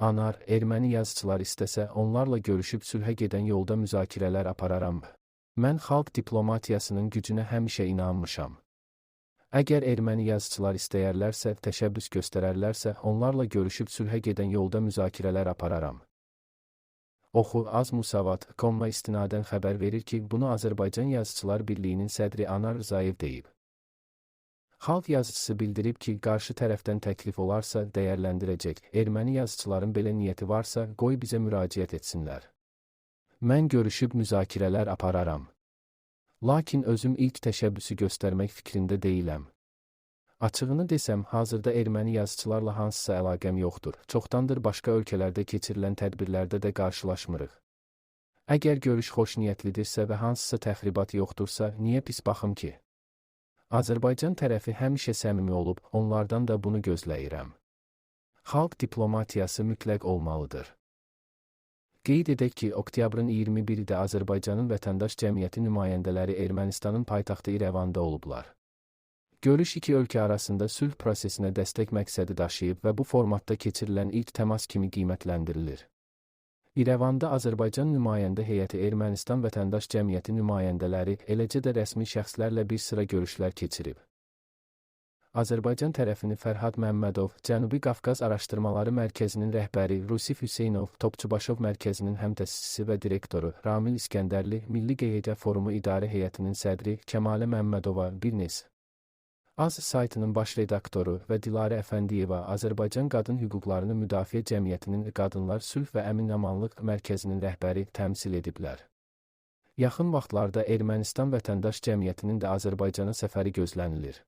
Anar, erməni yazıçılar istəsə, onlarla görüşüb sülhə gedən yolda müzakirələr apararam. Mən xalq diplomatiyasının gücünə həmişə inanmışam. Əgər erməni yazıçılar istəyərlərsə, təşəbbüs göstərərlərsə, onlarla görüşüb sülhə gedən yolda müzakirələr apararam. Oxu Az Musavad.com-a istinadən xəbər verir ki, bunu Azərbaycan Yazıçılar Birliyinin sədri Anar Rzayev deyib. Xalq yazıçısı bildirib ki, qarşı tərəfdən təklif olarsa dəyərləndirəcək. Erməni yazıçıların belə niyyəti varsa, qoy bizə müraciət etsinlər. Mən görüşüb müzakirələr apararam. Lakin özüm ilk təşəbbüsü göstərmək fikrində deyiləm. Açığını desəm, hazırda erməni yazıçılarla hansısa əlaqəm yoxdur. Çoxdandır başqa ölkələrdə keçirilən tədbirlərdə də qarşılaşmırıq. Əgər görüş xoşniyyətlidirsə və hansısa təxribat yoxdursa, niyə pis baxım ki? Azərbaycan tərəfi həmişə səmimi olub, onlardan da bunu gözləyirəm. Xalq diplomatiyası mütləq olmalıdır. Qeyd edək ki, oktyabrın 21-də Azərbaycanın vətəndaş cəmiyyəti nümayəndələri Ermənistanın paytaxtı İrəvanda olublar. Görüş iki ölkə arasında sülh prosesinə dəstək məqsədi daşıyıb və bu formatda keçirilən ilk təmas kimi qiymətləndirilir. İrəvanda Azərbaycan nümayəndə heyəti Ermənistan vətəndaş cəmiyyəti nümayəndələri, eləcə də rəsmi şəxslərlə bir sıra görüşlər keçirib. Azərbaycan tərəfini Fərhad Məmmədov, Cənubi Qafqaz Araşdırmaları Mərkəzinin rəhbəri Rusif Hüseynov, Topçubaşov Mərkəzinin həmtəsisçisi və direktoru Ramil İskəndərli, Milli Qeydiyyat Forumu İdarə Heyətinin sədri Kəmalə Məmmədova, Birnes Az saytının baş redaktoru və Dilarə Əfəndiyeva Azərbaycan Qadın Hüquqlarını Müdafiə Cəmiyyətinin Qadınlar Sülh və Əmin-Amanlıq Mərkəzinin rəhbəri təmsil ediblər. Yaxın vaxtlarda Ermənistan vətəndaş cəmiyyətinin də Azərbaycana səfəri gözlənilir.